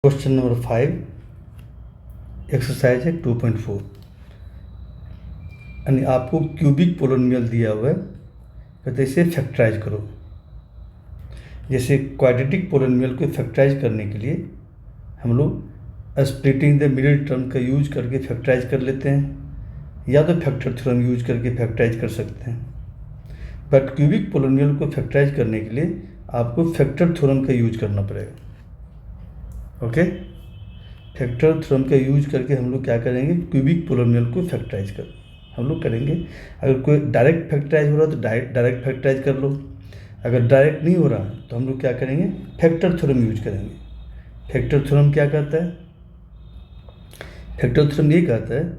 Question number 5 exercise है 2.4 यानी आपको क्यूबिक पोलिनोमियल दिया हुआ है, कहते इसे फैक्टराइज करो। जैसे क्वाड्रेटिक पोलिनोमियल को फैक्टराइज करने के लिए हम लोग स्प्लिटिंग द मिडिल टर्म का यूज करके फैक्टराइज कर लेते हैं, या तो फैक्टर थ्योरम यूज करके फैक्टराइज कर सकते हैं। बट क्यूबिक पोलिनोमियल को फैक्टराइज करने के लिए आपको फैक्टर थ्योरम का यूज करना पड़ेगा। ओके, फैक्टर थ्योरम का यूज करके हम लोग क्या करेंगे, क्यूबिक पोलिनोमियल को फैक्टराइज हम लोग करेंगे। अगर कोई डायरेक्ट फैक्टराइज हो रहा है तो डायरेक्ट फैक्टराइज कर लो। अगर डायरेक्ट नहीं हो रहा तो हम लोग क्या करेंगे, फैक्टर थ्योरम यूज करेंगे। फैक्टर थ्योरम क्या कहता है? फैक्टर थ्योरम ये कहता है,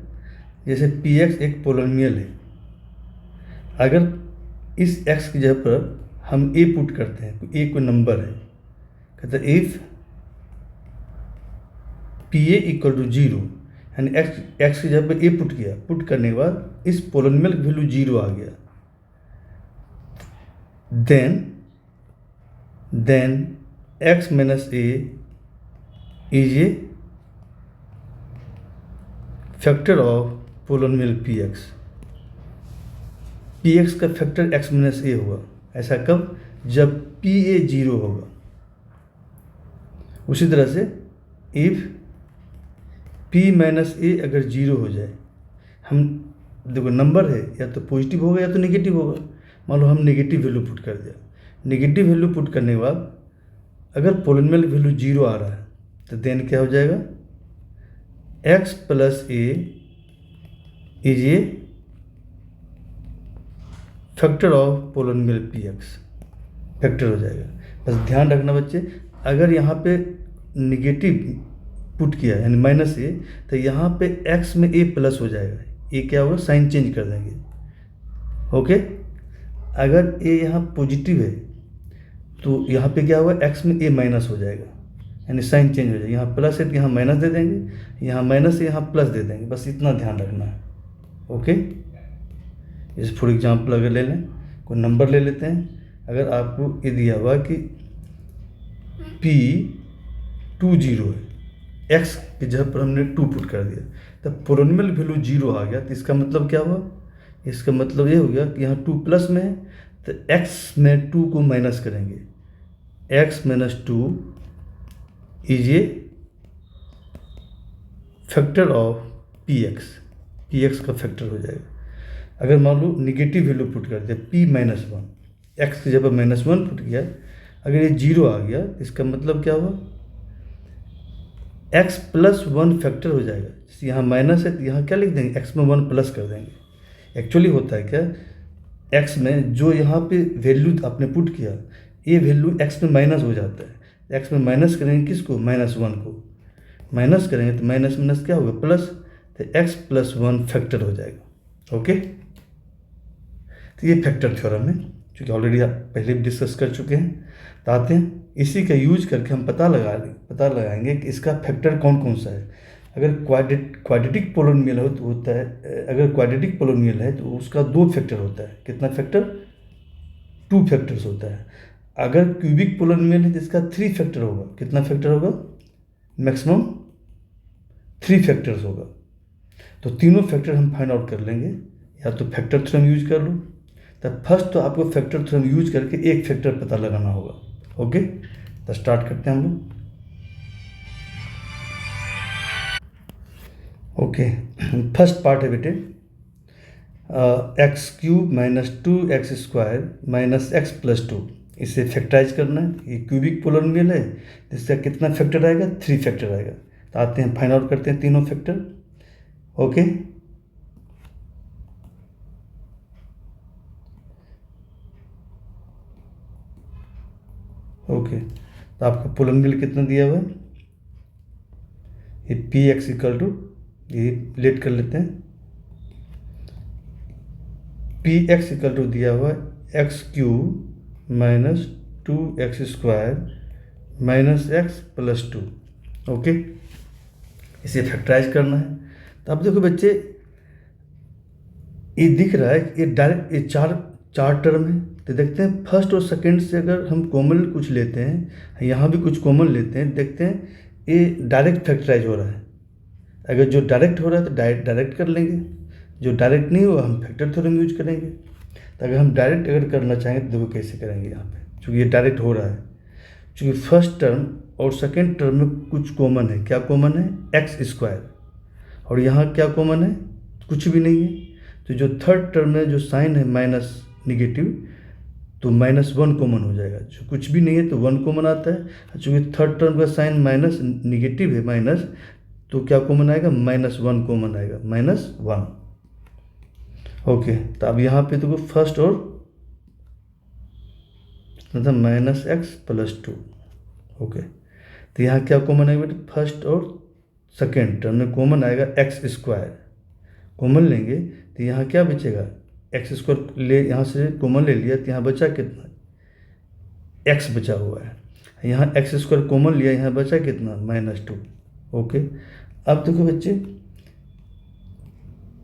जैसे पी एक्स एक पोलिनोमियल है, अगर इस एक्स की जगह पर हम ए पुट करते हैं, ए कोई नंबर है, कहता है if p a equal to 0, यानी एक्स की जगह पर ए पुट किया, पुट करने के बाद इस पोलिनोमियल की वैल्यू 0 आ गया, then x minus a is a factor of polynomial p x. P x का फैक्टर एक्स माइनस ए होगा। ऐसा कब? जब पी ए 0 होगा। उसी तरह से इफ पी माइनस ए अगर 0 हो जाए, हम देखो नंबर है, या तो पॉजिटिव होगा या तो नेगेटिव होगा। मान लो हम नेगेटिव वैल्यू पुट कर दिया, नेगेटिव वैल्यू पुट करने के बाद अगर पोलिनोमियल वैल्यू 0 आ रहा है तो देन क्या हो जाएगा, x plus A is a factor of polynomial p x, factor हो जाएगा। बस ध्यान रखना बच्चे, अगर यहाँ पे नेगेटिव पुट किया यानी माइनस ए, तो यहाँ पे एक्स में ए प्लस हो जाएगा। ए क्या होगा, साइन चेंज कर देंगे। ओके, अगर ए यहाँ पॉजिटिव है तो यहाँ पे क्या होगा, एक्स में ए माइनस हो जाएगा, यानी साइन चेंज हो जाएगा। यहाँ प्लस है तो यहाँ माइनस दे देंगे, यहाँ माइनस है यहाँ प्लस दे देंगे। बस इतना ध्यान रखना है। ओके, जैसे फॉर एग्जाम्पल अगर ले लें, कोई नंबर ले लेते हैं। अगर आपको ये दिया हुआ कि P20 है, एक्स की जगह पर हमने 2 पुट कर दिया, तब पोलिनोमियल वैल्यू 0 आ गया। तो इसका मतलब क्या हुआ, इसका मतलब ये हो गया कि यहाँ 2 प्लस में है तो एक्स में 2 को माइनस करेंगे, x minus 2 is a factor of P x का फैक्टर हो जाएगा। अगर मान लो निगेटिव वैल्यू पुट कर दिया P-1, एक्स की जगह -1 पुट किया, अगर ये 0 आ गया, इसका मतलब क्या हुआ, x प्लस 1 फैक्टर हो जाएगा। जैसे यहाँ माइनस है तो यहाँ क्या लिख देंगे, x में 1 प्लस कर देंगे। एक्चुअली होता है क्या, x में जो यहाँ पे वैल्यू आपने पुट किया, ये वैल्यू x में माइनस हो जाता है। x में माइनस करेंगे किसको, -1 को माइनस करेंगे तो माइनस माइनस क्या होगा, प्लस, तो x प्लस 1 फैक्टर हो जाएगा। ओके, तो ये फैक्टर थ्योरम है, क्योंकि ऑलरेडी आप पहले भी डिस्कस कर चुके हैं। तो आते हैं, इसी का यूज करके हम पता लगाएंगे कि इसका फैक्टर कौन कौन सा है। अगर क्वाड्रेटिक पोलिनोमियल हो तो होता है, अगर क्वाड्रेटिक पोलिनोमियल है तो उसका 2 फैक्टर होता है। कितना फैक्टर, 2 फैक्टर्स होता है। अगर क्यूबिक पोलिनोमियल है तो इसका 3 फैक्टर होगा। कितना फैक्टर होगा, मैक्सिमम 3 फैक्टर्स होगा। तो तीनों फैक्टर हम फाइंड आउट कर लेंगे, या तो फैक्टर थ्योरम यूज कर लो। तब फर्स्ट तो आपको फैक्टर थ्योरम यूज करके एक फैक्टर पता लगाना होगा। ओके, तो स्टार्ट करते हैं हम लोग। ओके, फर्स्ट पार्ट है बेटे, x³ minus 2x² minus x plus 2, इसे फैक्टराइज करना है। ये क्यूबिक पोलिनोमियल है, इसका कितना फैक्टर आएगा, 3 फैक्टर आएगा। तो आते हैं, फाइंड आउट करते हैं तीनों फैक्टर। ओके, तो आपका पोलिनोमियल कितना दिया हुआ है, ये पी एक्स इक्वल टू, ये लेट कर लेते हैं, पी एक्स इक्वल टू दिया हुआ है x³ minus 2x² minus x plus 2। Okay, इसे फैक्टराइज करना है। तो अब देखो बच्चे, ये दिख रहा है, ये डायरेक्ट ये चार टर्म है। तो देखते हैं फर्स्ट और सेकंड से अगर हम कॉमन कुछ लेते हैं, यहाँ भी कुछ कॉमन लेते हैं, देखते हैं ये डायरेक्ट फैक्टराइज हो रहा है। अगर जो डायरेक्ट हो रहा है तो डायरेक्ट कर लेंगे, जो डायरेक्ट नहीं हुआ हम फैक्टर थ्योरम यूज करेंगे। तो अगर हम डायरेक्ट अगर करना चाहेंगे तो देखो कैसे करेंगे यहाँ पे, चूँकि ये डायरेक्ट हो रहा है, चूँकि फर्स्ट टर्म और सेकेंड टर्म में कुछ कॉमन है। क्या कॉमन है? X square. और यहाँ क्या कॉमन है? कुछ भी नहीं है। तो जो थर्ड टर्म में जो साइन है माइनस निगेटिव, तो -1 कॉमन हो जाएगा। जो कुछ भी नहीं है तो 1 कॉमन आता है। चूँकि थर्ड टर्म का साइन माइनस निगेटिव है माइनस, तो क्या कॉमन आएगा? -1 कॉमन आएगा, -1। ओके, तो अब यहाँ पे देखो फर्स्ट और मतलब -x+2। ओके, तो यहाँ क्या कॉमन आएगा बेटा? फर्स्ट और सेकेंड टर्म में कॉमन आएगा एक्स स्क्वायर। कॉमन लेंगे तो यहाँ क्या बचेगा? एक्स स्क्वायर ले, यहाँ से कॉमन ले लिया तो यहाँ बचा कितना? एक्स बचा हुआ है। यहाँ एक्स स्क्वायर कॉमन लिया, यहाँ बचा कितना? -2। ओके, अब देखो बच्चे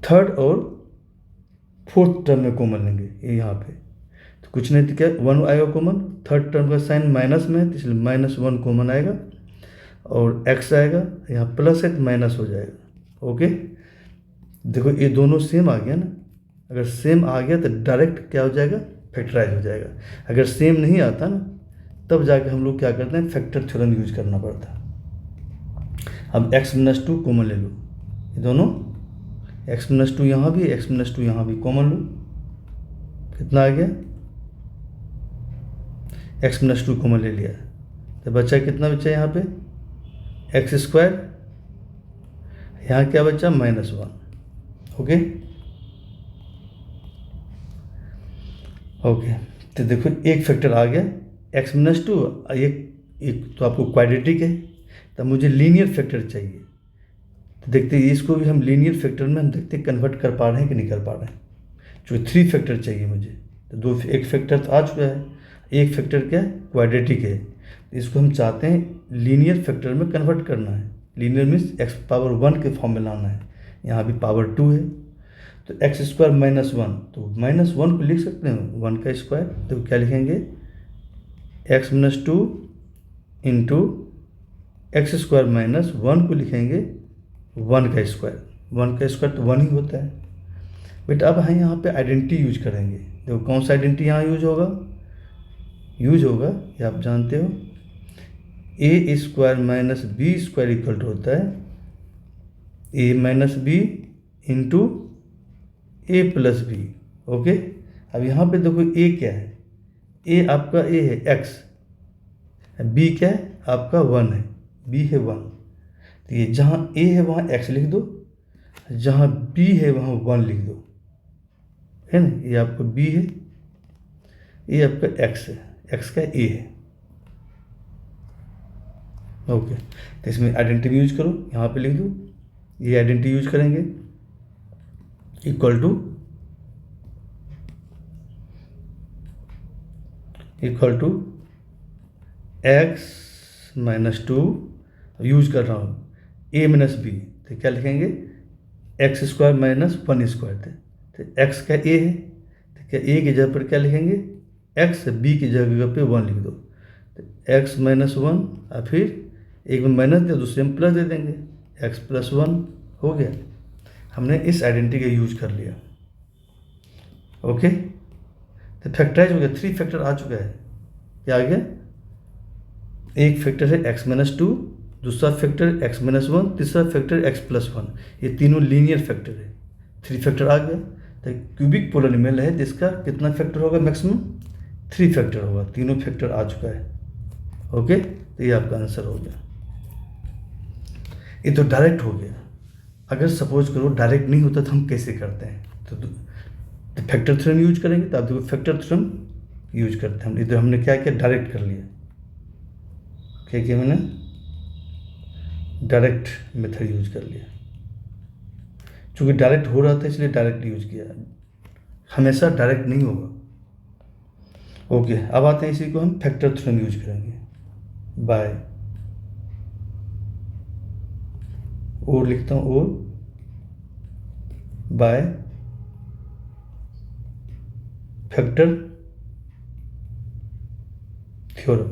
थर्ड और फोर्थ टर्म में कॉमन लेंगे। ये यहाँ पे तो कुछ नहीं तो क्या 1 आएगा कॉमन। थर्ड टर्म का साइन माइनस में है तो इसलिए -1 कॉमन आएगा, और x आएगा, यहाँ प्लस है तो माइनस हो जाएगा। ओके, देखो ये दोनों सेम आ गया ना। अगर सेम आ गया तो डायरेक्ट क्या हो जाएगा? फैक्टराइज हो जाएगा। अगर सेम नहीं आता ना तब जाके हम लोग क्या करते हैं? फैक्टर थ्योरम यूज करना पड़ता है। अब x-2 कॉमन ले लो, ये दोनों x-2 यहाँ भी, x-2 यहाँ भी कॉमन लो। कितना आ गया? x-2 कॉमन ले लिया तो बचा कितना? बचा यहाँ पे एक्स स्क्वायर, यहाँ क्या बचा? -1। ओके ओके, तो देखो एक फैक्टर आ गया x-2, एक तो आपको क्वाड्रेटिक है, तो मुझे लीनियर फैक्टर चाहिए। तो देखते हैं इसको भी हम लीनियर फैक्टर में हम देखते हैं कन्वर्ट कर पा रहे हैं कि नहीं कर पा रहे हैं। जो 3 फैक्टर चाहिए मुझे, तो एक फैक्टर तो आ चुका है, एक फैक्टर क्या है? क्वाड्रेटिक है। इसको हम चाहते हैं लीनियर फैक्टर में कन्वर्ट करना है। लीनियर मीन्स x⁻1 के फॉर्म में लाना है। यहाँ भी पावर 2 है, तो x² -1, तो -1 को लिख सकते हैं 1 का स्क्वायर। तो क्या लिखेंगे? x-2 इंटू x² -1 को लिखेंगे 1 का स्क्वायर। 1 का स्क्वायर तो 1 ही होता है बेटा। अब हम यहाँ पे आइडेंटिटी यूज करेंगे। देखो कौन सा आइडेंटिटी यहाँ यूज होगा? ये आप जानते हो, a² - b² इक्वल टू होता है a - b into a+b। Okay, अब यहाँ पे देखो a क्या है? a आपका a है x, b क्या है? आपका 1 है, b है 1। तो ये जहाँ a है वहाँ x लिख दो, जहाँ b है वहाँ 1 लिख दो, है ना। ये आपका b है, ये आपका x है, x का a है। ओके, तो इसमें आइडेंटिटी यूज करो, यहाँ पे लिख दो। ये आइडेंटिटी यूज करेंगे इक्वल टू x-2 यूज कर रहा हूँ a - b, तो क्या लिखेंगे? x² - 1² थे, तो x का a है, तो क्या a की जगह पर क्या लिखेंगे? x, b की जगह पे 1 लिख दो, तो x - 1 और फिर एक में माइनस दिया, दूसरे में प्लस दे देंगे, x+1 हो गया। हमने इस आइडेंटिटी का यूज कर लिया। ओके, तो फैक्टराइज हो गया, 3 फैक्टर आ चुका है। क्या आ गया? एक फैक्टर है x-2, दूसरा फैक्टर x-1, तीसरा फैक्टर x+1। ये तीनों लीनियर फैक्टर है। 3 फैक्टर आ गया। तो क्यूबिक पोलिनोमियल है जिसका कितना फैक्टर होगा? मैक्सिमम 3 फैक्टर होगा। तीनों फैक्टर आ चुका है। ओके, तो ये आपका आंसर हो गया। ये तो डायरेक्ट हो गया। अगर सपोज करो डायरेक्ट नहीं होता तो हम कैसे करते हैं? तो फैक्टर थ्योरम यूज करेंगे। तो आप देखो फैक्टर थ्योरम यूज करते हैं हम। इधर हमने क्या किया? डायरेक्ट कर लिया। क्या किया मैंने? डायरेक्ट मेथड यूज कर लिया। चूँकि डायरेक्ट हो रहा था इसलिए डायरेक्ट यूज किया, हमेशा डायरेक्ट नहीं होगा। ओके, अब आते हैं इसी को हम फैक्टर थ्योरम यूज करेंगे बाय, और लिखता हूँ और बाय फैक्टर थ्योरम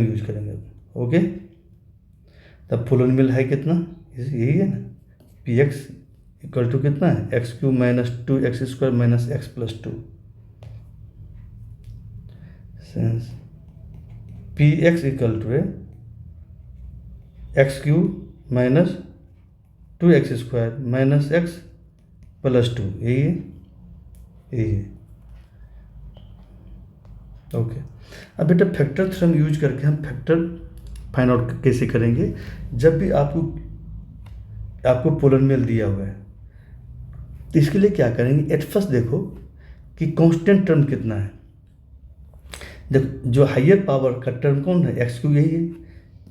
यूज करेंगे। ओके, तब पोलिनोमियल है कितना, यही है ना, पी एक्स इक्वल टू कितना है, x cube minus 2x² minus x plus 2। P x equal to है x cube minus 2x² minus x plus 2, यही है, यही है। ओके, अब बेटा फैक्टर थ्योरम यूज करके हम फैक्टर फाइंड आउट कैसे करेंगे। जब भी आपको पोलिनोमियल दिया हुआ है तो इसके लिए क्या करेंगे, एट फर्स्ट देखो कि कांस्टेंट टर्म कितना है। देखो जो हायर पावर का टर्म कौन है, एक्स क्यूब, यही है।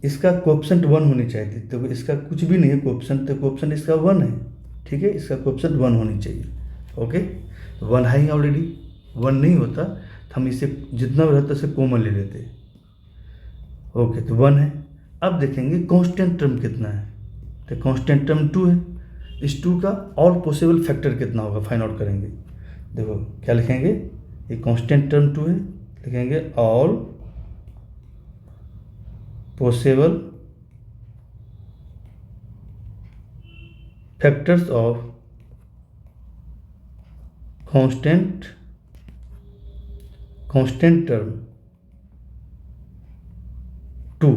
इसका कोएफिशिएंट 1 होनी चाहिए, तो इसका कुछ भी नहीं है कोएफिशिएंट, तो कोएफिशिएंट इसका 1 है, ठीक है, इसका कोएफिशिएंट 1 होनी चाहिए। ओके, तो 1 है ही ऑलरेडी, 1 नहीं होता तो हम इसे जितना भी रहता है उसे कॉमन ले लेते। ओके, तो 1 है। अब देखेंगे कांस्टेंट टर्म कितना है, तो कांस्टेंट टर्म 2 है। इस 2 का ऑल पॉसिबल फैक्टर कितना होगा फाइंड आउट करेंगे। देखो क्या लिखेंगे, ये कांस्टेंट टर्म 2 है, लिखेंगे all possible factors of constant term 2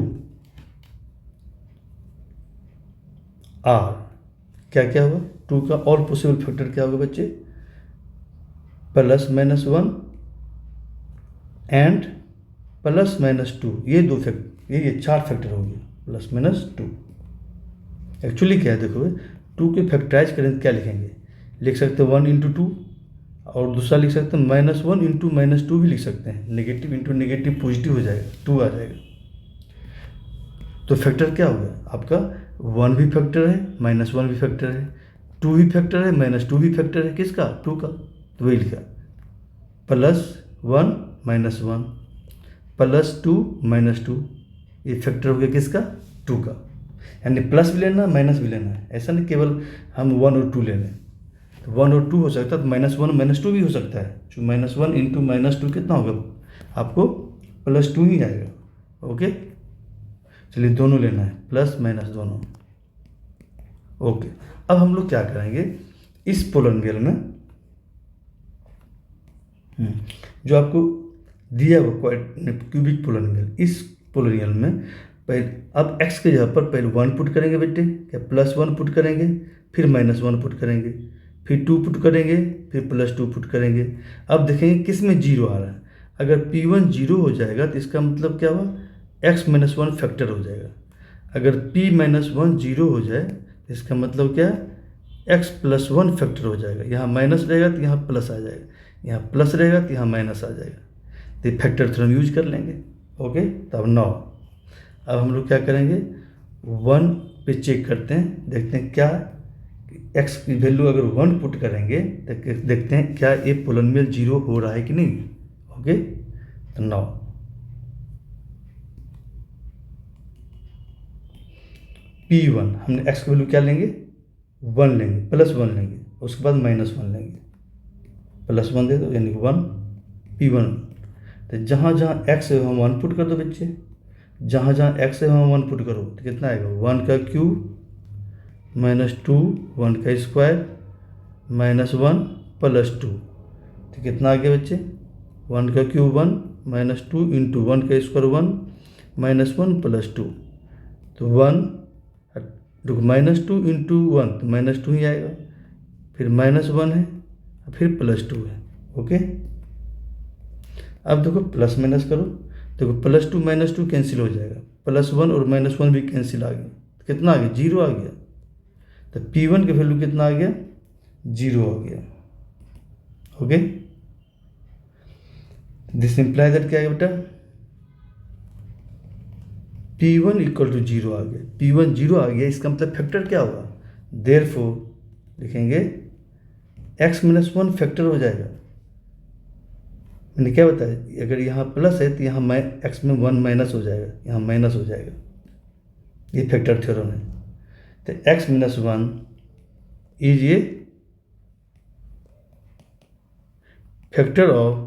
are, क्या क्या होगा, 2 का ऑल पॉसिबल फैक्टर क्या होगा बच्चे, +-1 एंड +-2, ये 2 फैक्टर, ये 4 फैक्टर हो गए, +-2। एक्चुअली क्या है, देखो 2 के फैक्टराइज करें तो क्या लिखेंगे, लिख सकते हैं 1 × 2, और दूसरा लिख सकते हैं -1 × -2 भी लिख सकते हैं, नेगेटिव इंटू नेगेटिव पॉजिटिव हो जाएगा, 2 आ जाएगा। तो फैक्टर क्या हो गया आपका, 1 भी फैक्टर है, -1 भी फैक्टर है, 2 भी फैक्टर है, -2 भी फैक्टर है, किसका, 2 का, तो वही लिखा +1 -1 +2 -2, ये फैक्टर हो गया किसका, 2 का। यानी प्लस भी लेना माइनस भी लेना है, ऐसा नहीं केवल हम 1 और 2 ले लें, तो 1 और 2 हो सकता है, तो -1 -2 भी हो सकता है, तो -1 × -2 कितना होगा, आपको +2 ही आएगा। ओके, चलिए दोनों लेना है, प्लस माइनस दोनों। ओके, अब हम लोग क्या करेंगे, इस पोलिनोमियल में जो आपको दिया हुआ क्यूबिक पोलिनोमियल, इस पोलिनोमियल में पहले अब x के जगह पर पहले 1 पुट करेंगे बेटे, क्या +1 पुट करेंगे, फिर -1 पुट करेंगे, फिर 2 पुट करेंगे, फिर +2 पुट करेंगे। अब देखेंगे किस में 0 आ रहा है, अगर P1 0 हो जाएगा तो इसका मतलब क्या हुआ, x-1 फैक्टर हो जाएगा। अगर P-1 0 हो जाए तो इसका मतलब क्या है, x+1 फैक्टर हो जाएगा। यहाँ माइनस रहेगा तो यहाँ प्लस आ जाएगा, यहाँ प्लस रहेगा तो यहाँ माइनस आ जाएगा, तो फैक्टर थ्योरम यूज कर लेंगे। ओके, तब 9। अब हम लोग क्या करेंगे, 1 पे चेक करते हैं, देखते हैं क्या x की वैल्यू अगर 1 पुट करेंगे तो देखते हैं क्या ये पोलिनोमियल 0 हो रहा है कि नहीं। ओके, तो 9 P1 हमने x की वैल्यू क्या लेंगे, 1 लेंगे, +1 लेंगे, उसके बाद -1 लेंगे, +1 दे दो यानी 1 P1। तो जहाँ जहाँ x है वहाँ 1 पुट कर दो बच्चे, जहाँ जहाँ x है वहाँ 1 पुट करो, तो कितना आएगा, 1 का क्यूब -2 1 का स्क्वायर -1 +2, तो कितना आ गया बच्चे, 1 का क्यूब 1 -2 × 1 का स्क्वायर 1 -1 +2, तो 1 देखो -2 × 1 तो -2 ही आएगा, फिर -1 है, फिर +2 है। ओके, अब देखो प्लस माइनस करो, देखो +2 -2 कैंसिल हो जाएगा, +1 और -1 भी कैंसिल आ गया, तो कितना आ गया, 0 आ गया। तो P1 की वैल्यू कितना आ गया, 0 आ गया। ओके, दिस इंप्लाई दैट क्या है बेटा, P1 = 0 आ गया, P1 0 आ गया, इसका मतलब फैक्टर क्या होगा, देयरफॉर लिखेंगे x-1 फैक्टर हो जाएगा। मैंने क्या बताया, अगर यहाँ प्लस है तो यहाँ x में 1 माइनस हो जाएगा, यहाँ माइनस हो जाएगा, ये फैक्टर थ्योरम है। तो x-1 is a factor of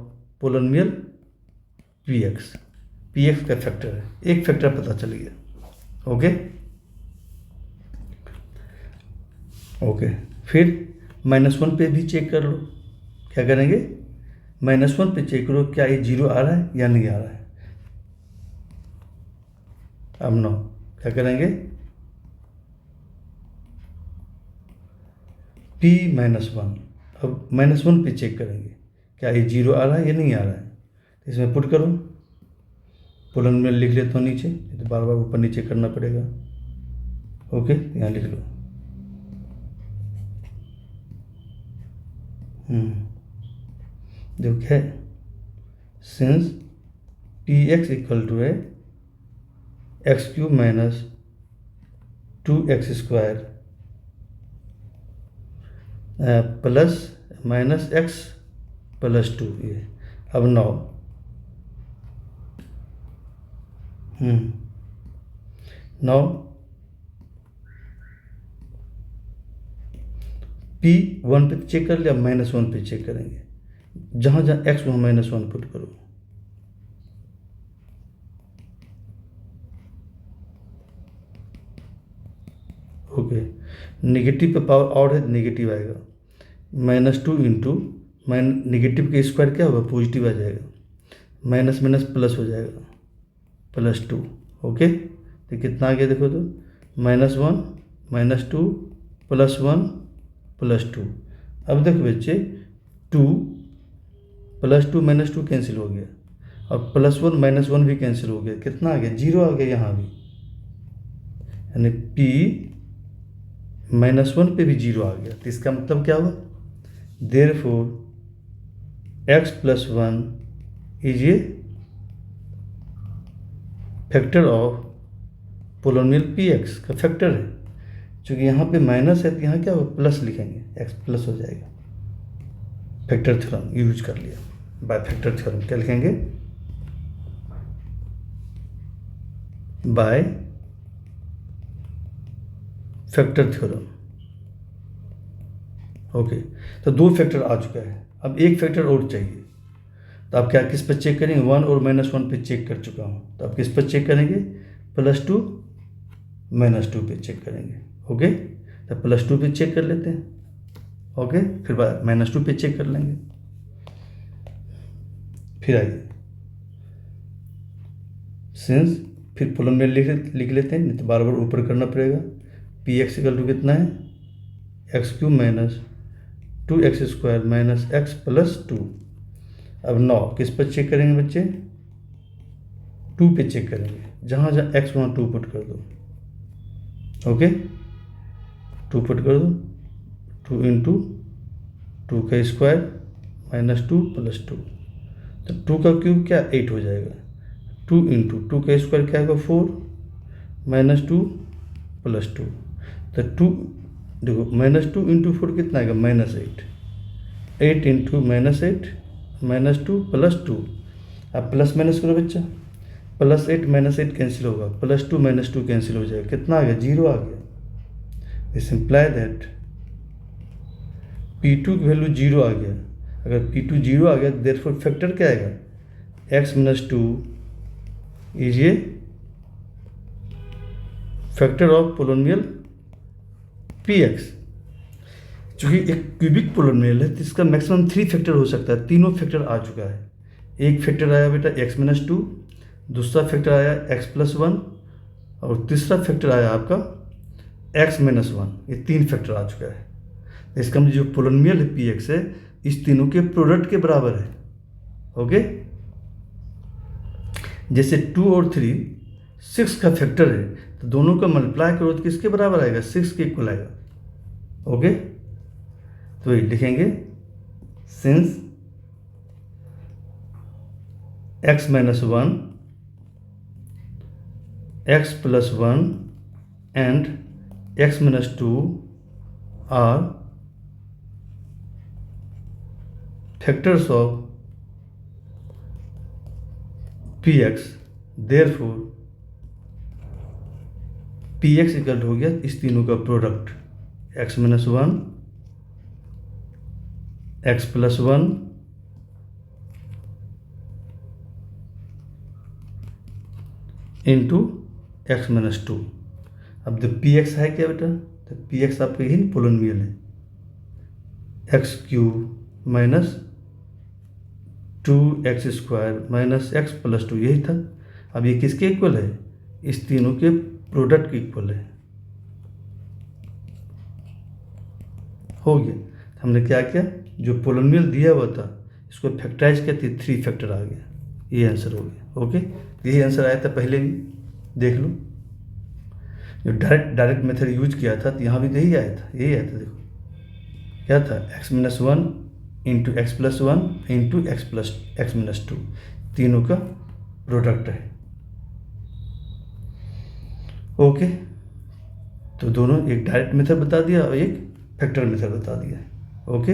polynomial Px। P x का फैक्टर है, एक फैक्टर पता चल गया। ओके ओके, फिर -1 पे भी चेक कर लो। क्या करेंगे, -1 पे चेक करो क्या ये 0 आ रहा है या नहीं आ रहा है। अब नो क्या करेंगे, P-1, अब -1 पे चेक करेंगे क्या ये 0 आ रहा है या नहीं आ रहा है। तो इसमें पुट करो, पुलन में लिख लेता हूँ नीचे, तो बार बार ऊपर नीचे करना पड़ेगा। ओके, यहाँ लिख लो। जो क्या है, सिंस Px इक्वल टू है x³ minus 2x² plus -x + 2 ये। अब नौ P1 पे चेक कर लिया, -1 पे चेक करेंगे, जहाँ जहाँ x वहाँ -1 पुट करो। ओके, नेगेटिव पे पावर और है, नेगेटिव आएगा, -2 इंटू नेगेटिव के स्क्वायर क्या होगा, पॉजिटिव आ जाएगा, माइनस माइनस प्लस हो जाएगा, +2। ओके, तो कितना आ गया देखो तो, -1 -2 +1 +2। अब देखो बच्चे, 2 +2 -2 कैंसिल हो गया, और +1 -1 भी कैंसिल हो गया, कितना आ गया, 0 आ गया यहाँ भी, यानी P-1 पे भी 0 आ गया। तो इसका मतलब क्या हुआ, therefore x + 1 is a factor of polynomial Px का फैक्टर है। चूँकि यहाँ पे माइनस है तो यहाँ क्या होगा, प्लस लिखेंगे, x प्लस हो जाएगा। फैक्टर थ्योरम यूज कर लिया, बाय फैक्टर थ्योरम क्या लिखेंगे, बाय फैक्टर थ्योरम। ओके, तो 2 फैक्टर आ चुका है, अब एक फैक्टर और चाहिए। तो आप क्या किस पर चेक करेंगे, 1 और -1 पे चेक कर चुका हूँ, तो आप किस पर चेक करेंगे, +2 -2 पे चेक करेंगे। ओके, तो +2 पे चेक कर लेते हैं। ओके, फिर -2 पे चेक कर लेंगे। फिर आइए सिंस, फिर पोलिनोमियल लिख लेते हैं, नहीं तो बार बार ऊपर करना पड़ेगा। Px इक्वल टू कितना है, x³ minus 2x² minus x + 2। अब 9 किस पर चेक करेंगे बच्चे, 2 पे चेक करेंगे, जहाँ जहाँ x वहाँ 2 पुट कर दो। ओके, 2 पुट कर दो, 2 इंटू 2 का स्क्वायर -2 + 2, तो 2 का क्यूब क्या 8 हो जाएगा, 2 इंटू 2 का स्क्वायर क्या होगा 4 -2 + 2, तो 2 देखो, -2 इंटू 4 कितना आएगा, -8, 8 इंटू -8 -2 + 2। अब प्लस माइनस करो बच्चा, +8 -8 कैंसिल होगा, +2 -2 कैंसिल हो जाएगा, कितना आ गया, 0 आ गया। दिस इम्प्लाई दैट P2 की वैल्यू 0 आ गया। अगर P2 0 आ गया, देयरफॉर फैक्टर क्या आएगा, x - 2 is a factor of polynomial Px। चूँकि एक क्यूबिक पोलिनोमियल है तो इसका मैक्सिमम 3 फैक्टर हो सकता है, तीनों फैक्टर आ चुका है। एक फैक्टर आया बेटा x - 2, दूसरा फैक्टर आया x + 1, और तीसरा फैक्टर आया आपका x - 1। ये 3 फैक्टर आ चुका है। इसका जो पोलिनोमियल है Px है, इस तीनों के प्रोडक्ट के बराबर है। ओके, जैसे 2 और 3 6 का फैक्टर है, तो दोनों का मल्टीप्लाई करो तो किसके बराबर आएगा, 6 के इक्वल आएगा। ओके, तो ये लिखेंगे, since x - 1 x + 1 and x - 2 are factors of Px, therefore Px equal हो गया इस तीनों का product, x - 1 x + 1 into x minus two. अब जब पी एक्स है क्या बेटा, तो पी एक्स आपका यही पोलिनोमियल है, x cube minus 2x² minus x plus two, यही था। अब ये किसके इक्वल है, इस तीनों के प्रोडक्ट के इक्वल है। हो गया। हमने क्या किया, जो पोलिनोमियल दिया हुआ था इसको फैक्टराइज किया, 3 फैक्टर आ गया, ये आंसर हो गया। ओके, यही आंसर आया था पहले भी, देख लो। जो डायरेक्ट मेथड यूज किया था तो यहाँ भी यही आया था, यही आया था। देखो क्या था, x minus one into x plus one into x minus two, तीनों का प्रोडक्ट है। ओके, तो दोनों, एक डायरेक्ट मेथड बता दिया और एक फैक्टर मेथड बता दिया। ओके।